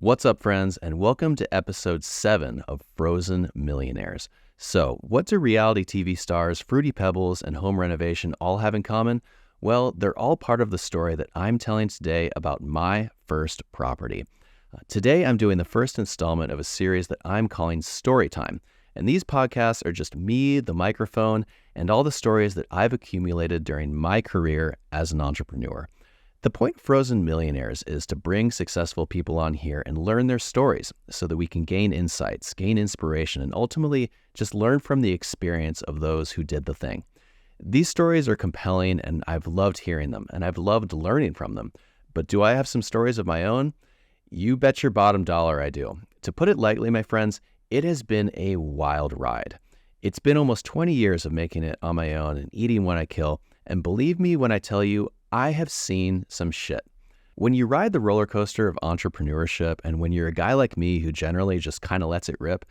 What's up, friends, and welcome to episode 7 of Frozen Millionaires. So, what do reality TV stars, Fruity Pebbles, and home renovation all have in common? Well, they're all part of the story that I'm telling today about my first property. Today, I'm doing the first installment of a series that I'm calling Storytime. And these podcasts are just me, the microphone, and all the stories that I've accumulated during my career as an entrepreneur. The point of Frozen Millionaires is to bring successful people on here and learn their stories so that we can gain insights, gain inspiration, and ultimately just learn from the experience of those who did the thing. These stories are compelling and I've loved hearing them and I've loved learning from them. But do I have some stories of my own? You bet your bottom dollar I do. To put it lightly, my friends, it has been a wild ride. It's been almost 20 years of making it on my own and eating what I kill. And believe me when I tell you, I have seen some shit. When you ride the roller coaster of entrepreneurship and when you're a guy like me who generally just kind of lets it rip,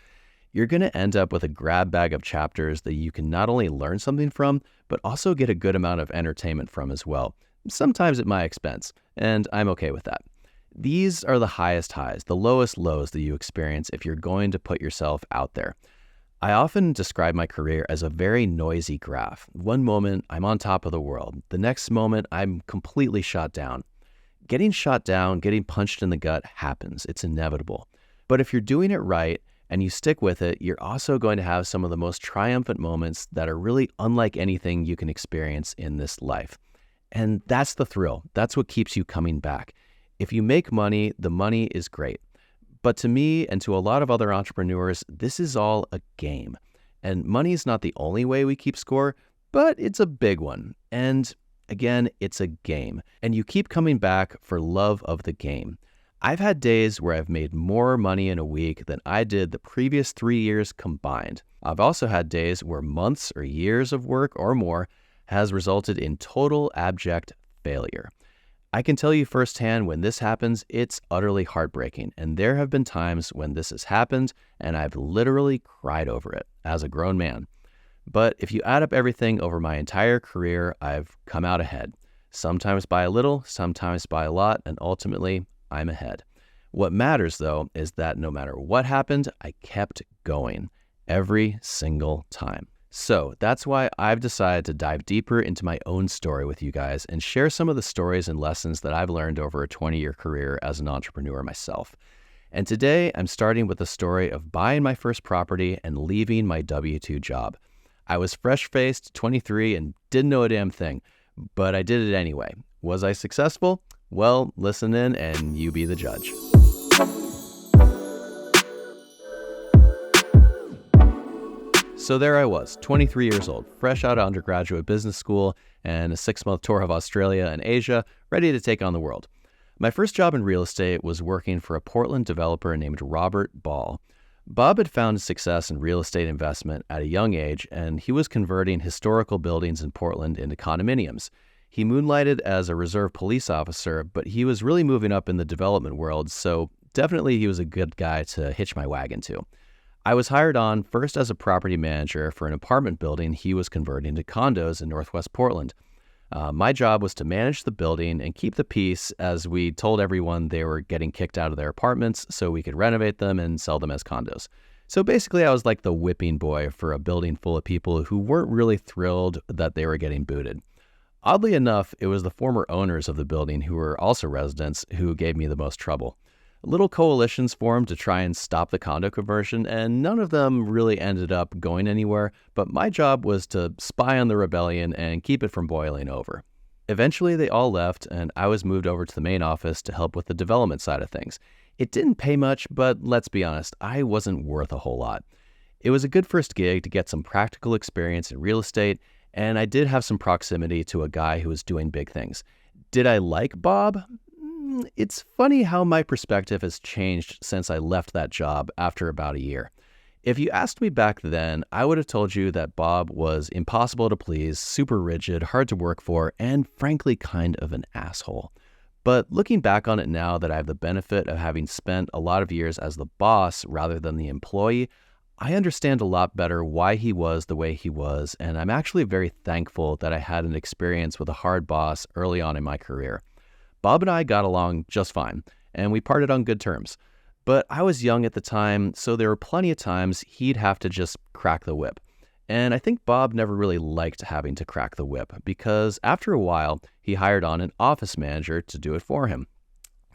you're going to end up with a grab bag of chapters that you can not only learn something from, but also get a good amount of entertainment from as well. Sometimes at my expense, and I'm okay with that. These are the highest highs, the lowest lows that you experience if you're going to put yourself out there. I often describe my career as a very noisy graph. One moment, I'm on top of the world. The next moment, I'm completely shot down. Getting shot down, getting punched in the gut happens. It's inevitable. But if you're doing it right and you stick with it, you're also going to have some of the most triumphant moments that are really unlike anything you can experience in this life. And that's the thrill. That's what keeps you coming back. If you make money, the money is great. But to me and to a lot of other entrepreneurs, this is all a game. And money is not the only way we keep score, but it's a big one. And again, it's a game. And you keep coming back for love of the game. I've had days where I've made more money in a week than I did the previous 3 years combined. I've also had days where months or years of work or more has resulted in total abject failure. I can tell you firsthand when this happens, it's utterly heartbreaking. And there have been times when this has happened and I've literally cried over it as a grown man. But if you add up everything over my entire career, I've come out ahead. Sometimes by a little, sometimes by a lot, and ultimately I'm ahead. What matters though is that no matter what happened, I kept going every single time. So that's why I've decided to dive deeper into my own story with you guys and share some of the stories and lessons that I've learned over a 20-year career as an entrepreneur myself. And today I'm starting with the story of buying my first property and leaving my W-2 job. I was fresh-faced, 23, and didn't know a damn thing, but I did it anyway. Was I successful? Well, listen in and you be the judge. So there I was, 23 years old, fresh out of undergraduate business school and a 6-month tour of Australia and Asia, ready to take on the world. My first job in real estate was working for a Portland developer named Robert Ball. Bob had found success in real estate investment at a young age, and he was converting historical buildings in Portland into condominiums. He moonlighted as a reserve police officer, but he was really moving up in the development world, so definitely he was a good guy to hitch my wagon to. I was hired on first as a property manager for an apartment building he was converting to condos in Northwest Portland. My job was to manage the building and keep the peace as we told everyone they were getting kicked out of their apartments so we could renovate them and sell them as condos. So basically, I was like the whipping boy for a building full of people who weren't really thrilled that they were getting booted. Oddly enough, it was the former owners of the building who were also residents who gave me the most trouble. Little coalitions formed to try and stop the condo conversion, and none of them really ended up going anywhere, but my job was to spy on the rebellion and keep it from boiling over. Eventually, they all left, and I was moved over to the main office to help with the development side of things. It didn't pay much, but let's be honest, I wasn't worth a whole lot. It was a good first gig to get some practical experience in real estate, and I did have some proximity to a guy who was doing big things. Did I like Bob? It's funny how my perspective has changed since I left that job after about a year. If you asked me back then, I would have told you that Bob was impossible to please, super rigid, hard to work for, and frankly kind of an asshole. But looking back on it now that I have the benefit of having spent a lot of years as the boss rather than the employee, I understand a lot better why he was the way he was, and I'm actually very thankful that I had an experience with a hard boss early on in my career. Bob and I got along just fine, and we parted on good terms. But I was young at the time, so there were plenty of times he'd have to just crack the whip. And I think Bob never really liked having to crack the whip because after a while, he hired on an office manager to do it for him.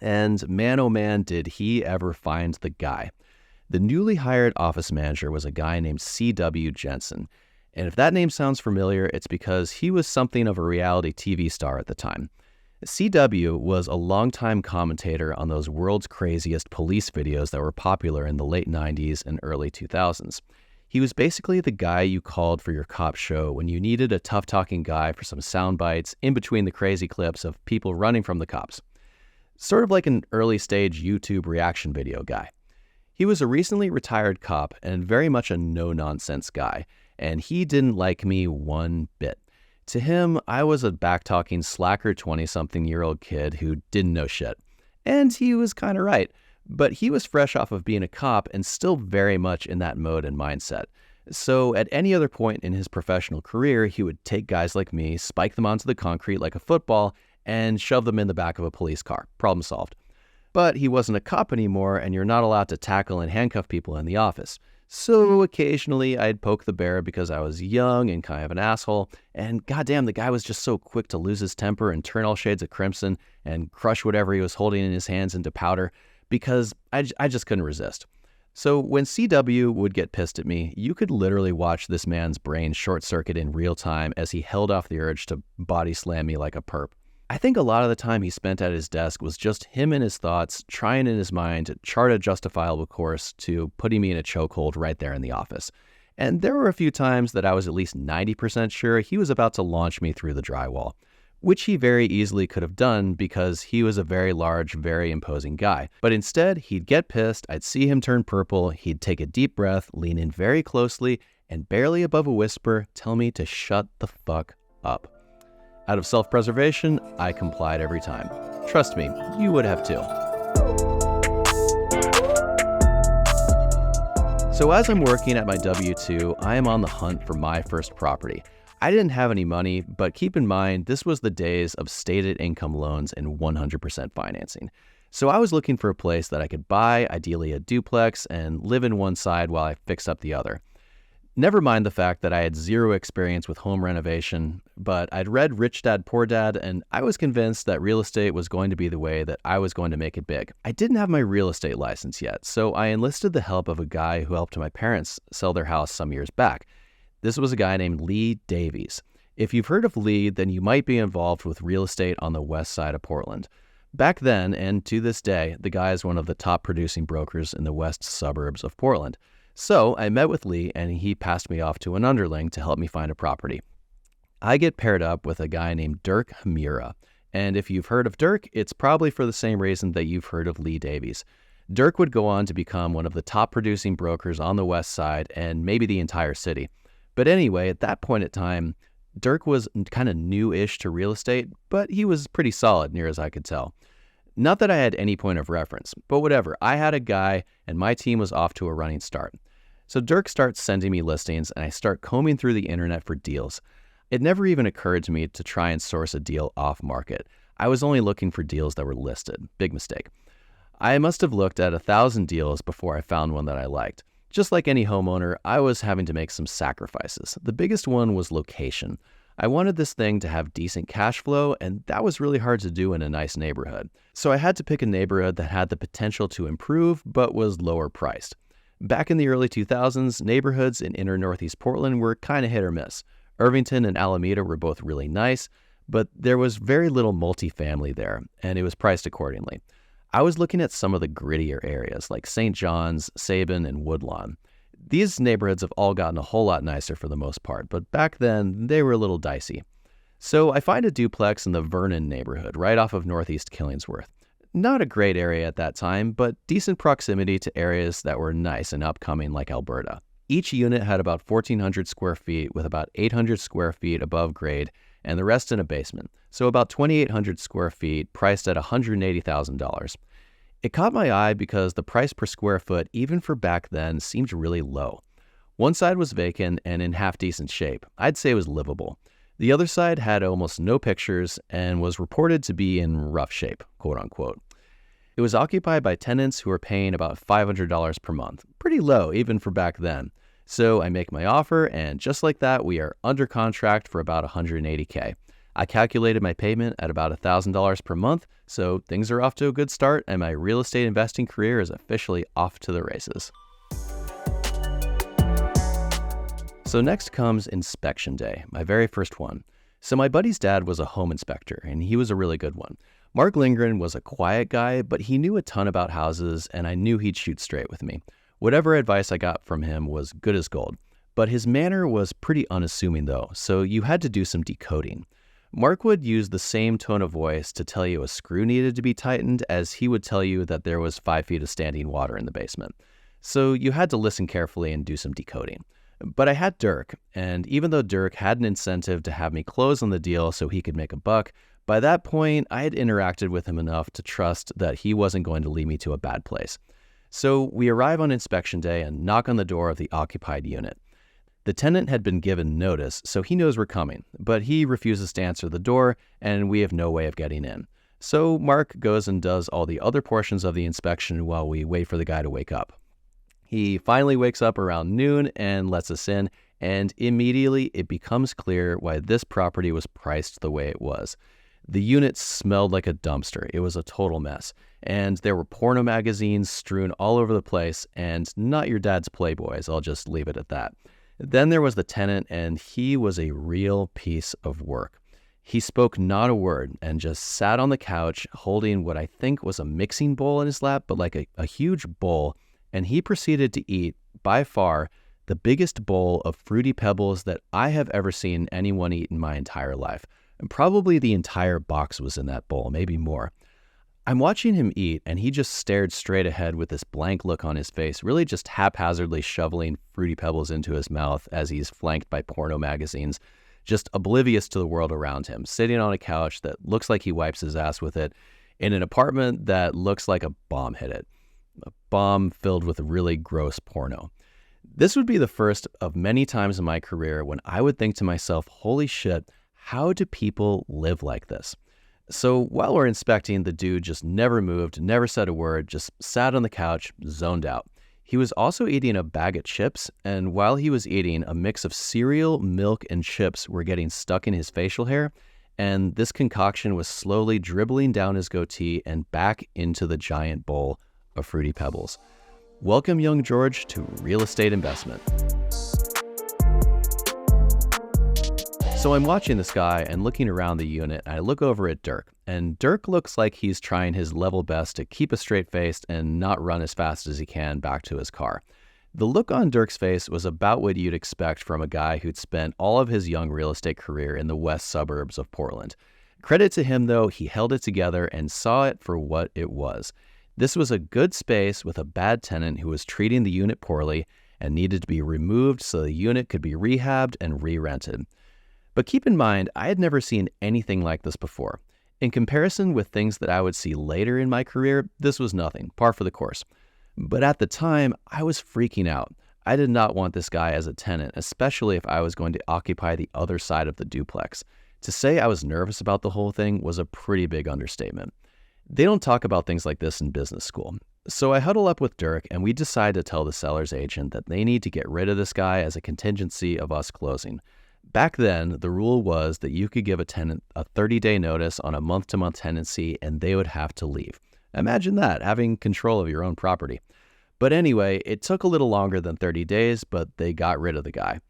And man, oh man, did he ever find the guy. The newly hired office manager was a guy named C.W. Jensen. And if that name sounds familiar, it's because he was something of a reality TV star at the time. CW was a longtime commentator on those world's craziest police videos that were popular in the late 90s and early 2000s. He was basically the guy you called for your cop show when you needed a tough-talking guy for some sound bites in between the crazy clips of people running from the cops. Sort of like an early-stage YouTube reaction video guy. He was a recently retired cop and very much a no-nonsense guy, and he didn't like me one bit. To him, I was a back-talking slacker 20-something-year-old kid who didn't know shit. And he was kind of right. But he was fresh off of being a cop and still very much in that mode and mindset. So at any other point in his professional career, he would take guys like me, spike them onto the concrete like a football, and shove them in the back of a police car. Problem solved. But he wasn't a cop anymore, and you're not allowed to tackle and handcuff people in the office. So occasionally I'd poke the bear because I was young and kind of an asshole, and goddamn, the guy was just so quick to lose his temper and turn all shades of crimson and crush whatever he was holding in his hands into powder, because I just couldn't resist. So when CW would get pissed at me, you could literally watch this man's brain short-circuit in real time as he held off the urge to body slam me like a perp. I think a lot of the time he spent at his desk was just him and his thoughts, trying in his mind to chart a justifiable course to putting me in a chokehold right there in the office. And there were a few times that I was at least 90% sure he was about to launch me through the drywall, which he very easily could have done because he was a very large, very imposing guy. But instead, he'd get pissed, I'd see him turn purple, he'd take a deep breath, lean in very closely, and barely above a whisper, tell me to shut the fuck up. Out of self-preservation, I complied every time. Trust me, you would have too. So as I'm working at my W-2, I am on the hunt for my first property. I didn't have any money, but keep in mind, this was the days of stated income loans and 100% financing. So I was looking for a place that I could buy, ideally a duplex, and live in one side while I fixed up the other. Never mind the fact that I had zero experience with home renovation, but I'd read Rich Dad, Poor Dad, and I was convinced that real estate was going to be the way that I was going to make it big. I didn't have my real estate license yet, so I enlisted the help of a guy who helped my parents sell their house some years back. This was a guy named Lee Davies. If you've heard of Lee, then you might be involved with real estate on the west side of Portland. Back then, and to this day, the guy is one of the top producing brokers in the west suburbs of Portland. So I met with Lee, and he passed me off to an underling to help me find a property. I get paired up with a guy named Dirk Hamura. And if you've heard of Dirk, it's probably for the same reason that you've heard of Lee Davies. Dirk would go on to become one of the top producing brokers on the west side and maybe the entire city. But anyway, at that point in time, Dirk was kind of new-ish to real estate, but he was pretty solid near as I could tell. Not that I had any point of reference, but whatever. I had a guy, and my team was off to a running start. So Dirk starts sending me listings, and I start combing through the internet for deals. It never even occurred to me to try and source a deal off market. I was only looking for deals that were listed. Big mistake. I must have looked at 1,000 deals before I found one that I liked. Just like any homeowner, I was having to make some sacrifices. The biggest one was location. I wanted this thing to have decent cash flow, and that was really hard to do in a nice neighborhood. So I had to pick a neighborhood that had the potential to improve, but was lower priced. Back in the early 2000s, neighborhoods in inner Northeast Portland were kind of hit or miss. Irvington and Alameda were both really nice, but there was very little multifamily there, and it was priced accordingly. I was looking at some of the grittier areas like St. John's, Sabin, and Woodlawn. These neighborhoods have all gotten a whole lot nicer for the most part, but back then they were a little dicey. So I find a duplex in the Vernon neighborhood right off of Northeast Killingsworth. Not a great area at that time, but decent proximity to areas that were nice and upcoming like Alberta. Each unit had about 1,400 square feet with about 800 square feet above grade and the rest in a basement, so about 2,800 square feet priced at $180,000. It caught my eye because the price per square foot, even for back then, seemed really low. One side was vacant and in half-decent shape. I'd say it was livable. The other side had almost no pictures and was reported to be in rough shape, quote unquote. It was occupied by tenants who were paying about $500 per month. Pretty low, even for back then. So I make my offer, and just like that, we are under contract for about $180K. I calculated my payment at about $1,000 per month, so things are off to a good start, and my real estate investing career is officially off to the races. So next comes inspection day, my very first one. So my buddy's dad was a home inspector, and he was a really good one. Mark Lindgren was a quiet guy, but he knew a ton about houses, and I knew he'd shoot straight with me. Whatever advice I got from him was good as gold. But his manner was pretty unassuming though, so you had to do some decoding. Mark would use the same tone of voice to tell you a screw needed to be tightened as he would tell you that there was 5 feet of standing water in the basement. So you had to listen carefully and do some decoding. But I had Dirk, and even though Dirk had an incentive to have me close on the deal so he could make a buck, by that point I had interacted with him enough to trust that he wasn't going to lead me to a bad place. So we arrive on inspection day and knock on the door of the occupied unit. The tenant had been given notice, so he knows we're coming, but he refuses to answer the door, and we have no way of getting in. So Mark goes and does all the other portions of the inspection while we wait for the guy to wake up. He finally wakes up around noon and lets us in, and immediately it becomes clear why this property was priced the way it was. The unit smelled like a dumpster. It was a total mess. And there were porno magazines strewn all over the place, and not your dad's Playboys. I'll just leave it at that. Then there was the tenant, and he was a real piece of work. He spoke not a word and just sat on the couch holding what I think was a mixing bowl in his lap, but like a huge bowl. And he proceeded to eat, by far, the biggest bowl of Fruity Pebbles that I have ever seen anyone eat in my entire life. And probably the entire box was in that bowl, maybe more. I'm watching him eat, and he just stared straight ahead with this blank look on his face, really just haphazardly shoveling Fruity Pebbles into his mouth as he's flanked by porno magazines, just oblivious to the world around him, sitting on a couch that looks like he wipes his ass with it, in an apartment that looks like a bomb hit it. A bomb filled with really gross porno. This would be the first of many times in my career when I would think to myself, holy shit, how do people live like this? So while we're inspecting, the dude just never moved, never said a word, just sat on the couch, zoned out. He was also eating a bag of chips, and while he was eating, a mix of cereal, milk, and chips were getting stuck in his facial hair, and this concoction was slowly dribbling down his goatee and back into the giant bowl of Fruity Pebbles. Welcome, young George, to real estate investment. So I'm watching this guy and looking around the unit, and I look over at Dirk, and Dirk looks like he's trying his level best to keep a straight face and not run as fast as he can back to his car. The look on Dirk's face was about what you'd expect from a guy who'd spent all of his young real estate career in the west suburbs of Portland. Credit to him, though, he held it together and saw it for what it was. This was a good space with a bad tenant who was treating the unit poorly and needed to be removed so the unit could be rehabbed and re-rented. But keep in mind, I had never seen anything like this before. In comparison with things that I would see later in my career, this was nothing, par for the course. But at the time, I was freaking out. I did not want this guy as a tenant, especially if I was going to occupy the other side of the duplex. To say I was nervous about the whole thing was a pretty big understatement. They don't talk about things like this in business school. So I huddle up with Dirk, and we decide to tell the seller's agent that they need to get rid of this guy as a contingency of us closing. Back then, the rule was that you could give a tenant a 30-day notice on a month-to-month tenancy, and they would have to leave. Imagine that, having control of your own property. But anyway, it took a little longer than 30 days, but they got rid of the guy.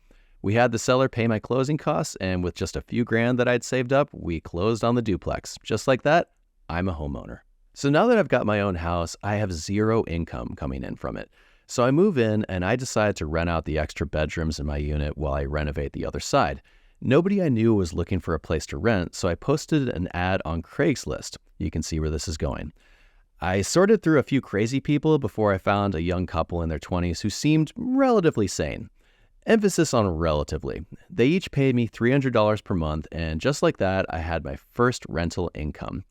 We had the seller pay my closing costs, and with just a few grand that I'd saved up, we closed on the duplex. Just like that, I'm a homeowner. So now that I've got my own house, I have zero income coming in from it. So I move in and I decide to rent out the extra bedrooms in my unit while I renovate the other side. Nobody I knew was looking for a place to rent, so I posted an ad on Craigslist. You can see where this is going. I sorted through a few crazy people before I found a young couple in their 20s who seemed relatively sane. Emphasis on relatively. They each paid me $300 per month, and just like that, I had my first rental income.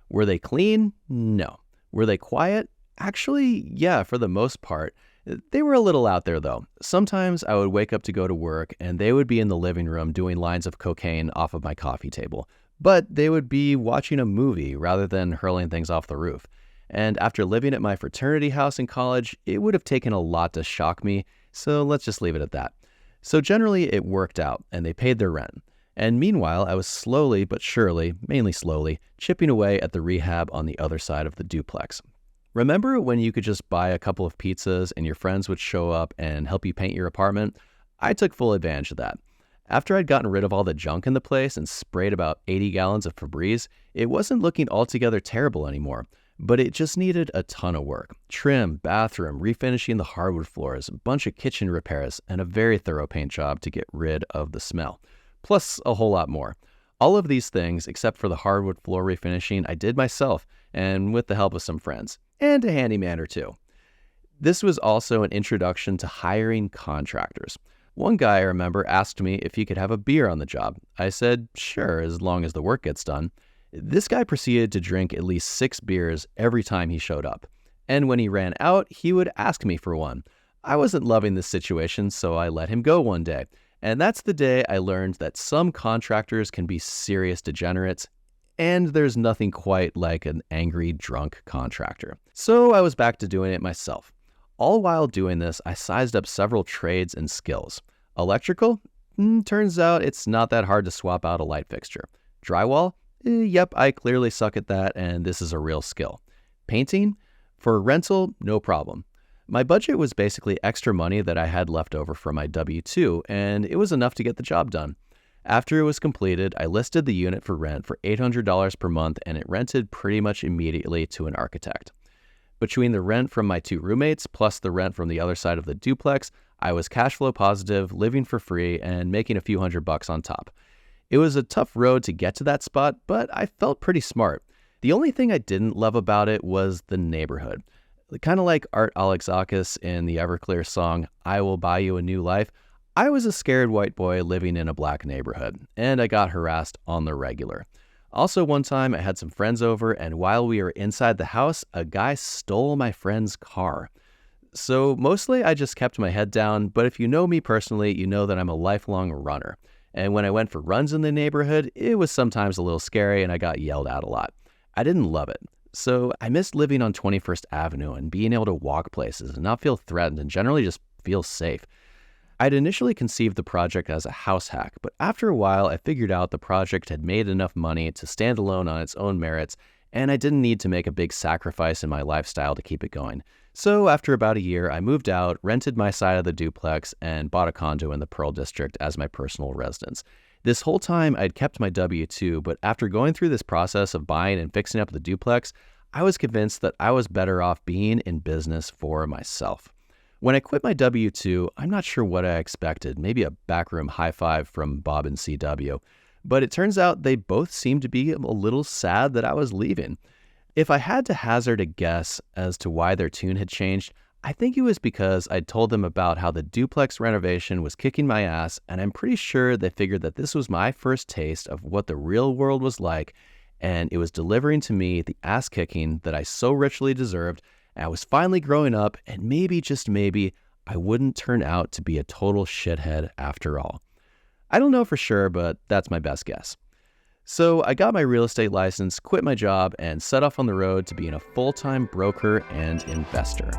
Were they clean? No. Were they quiet? Actually, yeah, for the most part. They were a little out there, though. Sometimes I would wake up to go to work, and they would be in the living room doing lines of cocaine off of my coffee table. But they would be watching a movie rather than hurling things off the roof. And after living at my fraternity house in college, it would have taken a lot to shock me, so let's just leave it at that. So generally, it worked out, and they paid their rent. And meanwhile, I was slowly but surely, mainly slowly, chipping away at the rehab on the other side of the duplex. Remember when you could just buy a couple of pizzas and your friends would show up and help you paint your apartment? I took full advantage of that. After I'd gotten rid of all the junk in the place and sprayed about 80 gallons of Febreze, it wasn't looking altogether terrible anymore, but it just needed a ton of work. Trim, bathroom, refinishing the hardwood floors, a bunch of kitchen repairs, and a very thorough paint job to get rid of the smell. Plus a whole lot more. All of these things, except for the hardwood floor refinishing, I did myself and with the help of some friends, and a handyman or two. This was also an introduction to hiring contractors. One guy I remember asked me if he could have a beer on the job. I said, sure, as long as the work gets done. This guy proceeded to drink at least 6 beers every time he showed up. And when he ran out, he would ask me for one. I wasn't loving this situation, so I let him go one day. And that's the day I learned that some contractors can be serious degenerates, and there's nothing quite like an angry, drunk contractor. So I was back to doing it myself. All while doing this, I sized up several trades and skills. Electrical? Turns out it's not that hard to swap out a light fixture. Drywall? Yep, I clearly suck at that, and this is a real skill. Painting? For rental, no problem. My budget was basically extra money that I had left over from my W-2, and it was enough to get the job done. After it was completed, I listed the unit for rent for $800 per month, and it rented pretty much immediately to an architect. Between the rent from my 2 roommates plus the rent from the other side of the duplex, I was cash flow positive, living for free, and making a few $100 on top. It was a tough road to get to that spot, but I felt pretty smart. The only thing I didn't love about it was the neighborhood. Kind of like Art Alexakis in the Everclear song, I Will Buy You a New Life, I was a scared white boy living in a black neighborhood, and I got harassed on the regular. Also, one time I had some friends over, and while we were inside the house, a guy stole my friend's car. So mostly I just kept my head down, but if you know me personally, you know that I'm a lifelong runner. And when I went for runs in the neighborhood, it was sometimes a little scary and I got yelled at a lot. I didn't love it. So I missed living on 21st Avenue and being able to walk places and not feel threatened and generally just feel safe. I'd initially conceived the project as a house hack, but after a while I figured out the project had made enough money to stand alone on its own merits, and I didn't need to make a big sacrifice in my lifestyle to keep it going. So after about a year, I moved out, rented my side of the duplex, and bought a condo in the Pearl District as my personal residence. This whole time I'd kept my W-2, but after going through this process of buying and fixing up the duplex, I was convinced that I was better off being in business for myself. When I quit my W-2, I'm not sure what I expected, maybe a backroom high five from Bob and CW, but it turns out they both seemed to be a little sad that I was leaving. If I had to hazard a guess as to why their tune had changed, I think it was because I'd told them about how the duplex renovation was kicking my ass, and I'm pretty sure they figured that this was my first taste of what the real world was like, and it was delivering to me the ass kicking that I so richly deserved. I was finally growing up, and maybe, just maybe, I wouldn't turn out to be a total shithead after all. I don't know for sure, but that's my best guess. So I got my real estate license, quit my job, and set off on the road to being a full-time broker and investor.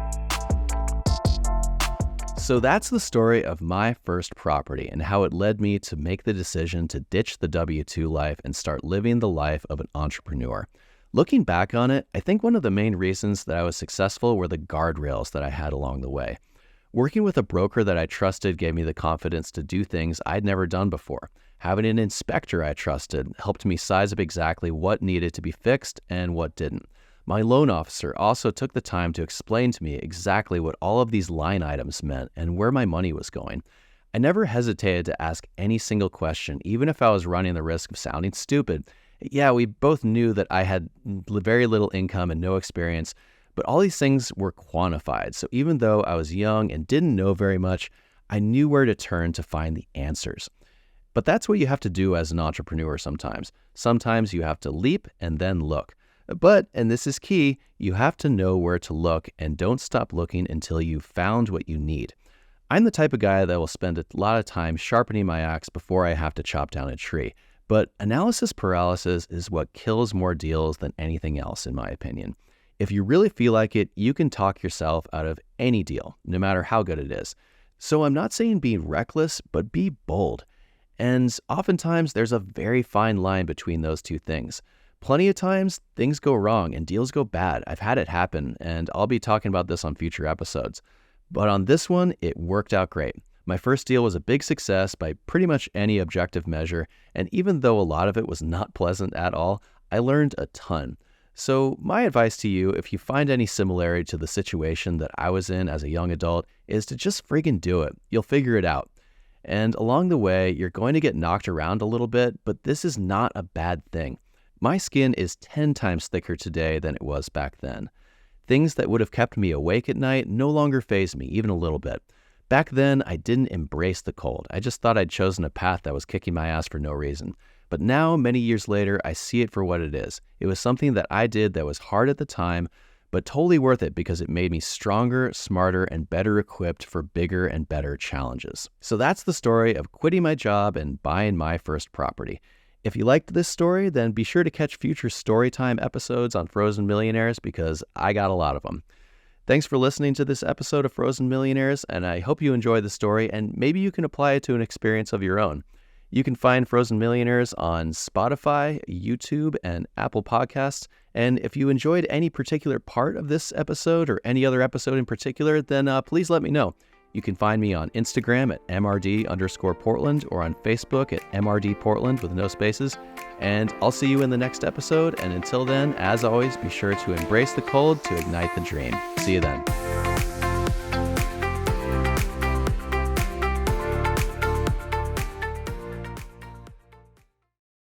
So that's the story of my first property and how it led me to make the decision to ditch the W-2 life and start living the life of an entrepreneur. Looking back on it, I think one of the main reasons that I was successful were the guardrails that I had along the way. Working with a broker that I trusted gave me the confidence to do things I'd never done before. Having an inspector I trusted helped me size up exactly what needed to be fixed and what didn't. My loan officer also took the time to explain to me exactly what all of these line items meant and where my money was going. I never hesitated to ask any single question, even if I was running the risk of sounding stupid. Yeah, we both knew that I had very little income and no experience, but all these things were quantified. So even though I was young and didn't know very much, I knew where to turn to find the answers. But that's what you have to do as an entrepreneur sometimes. Sometimes you have to leap and then look. But, and this is key, you have to know where to look and don't stop looking until you've found what you need. I'm the type of guy that will spend a lot of time sharpening my axe before I have to chop down a tree. But analysis paralysis is what kills more deals than anything else, in my opinion. If you really feel like it, you can talk yourself out of any deal, no matter how good it is. So I'm not saying be reckless, but be bold. And oftentimes there's a very fine line between those two things. Plenty of times things go wrong and deals go bad. I've had it happen, and I'll be talking about this on future episodes. But on this one, it worked out great. My first deal was a big success by pretty much any objective measure, and even though a lot of it was not pleasant at all, I learned a ton. So my advice to you, if you find any similarity to the situation that I was in as a young adult, is to just friggin' do it. You'll figure it out. And along the way, you're going to get knocked around a little bit, but this is not a bad thing. My skin is 10 times thicker today than it was back then. Things that would have kept me awake at night no longer faze me, even a little bit. Back then, I didn't embrace the cold. I just thought I'd chosen a path that was kicking my ass for no reason. But now, many years later, I see it for what it is. It was something that I did that was hard at the time, but totally worth it because it made me stronger, smarter, and better equipped for bigger and better challenges. So that's the story of quitting my job and buying my first property. If you liked this story, then be sure to catch future Storytime episodes on Frozen Millionaires because I got a lot of them. Thanks for listening to this episode of Frozen Millionaires, and I hope you enjoy the story and maybe you can apply it to an experience of your own. You can find Frozen Millionaires on Spotify, YouTube, and Apple Podcasts. And if you enjoyed any particular part of this episode or any other episode in particular, then please let me know. You can find me on Instagram at MRD_Portland or on Facebook at MRD Portland with no spaces. And I'll see you in the next episode. And until then, as always, be sure to embrace the cold to ignite the dream. See you then.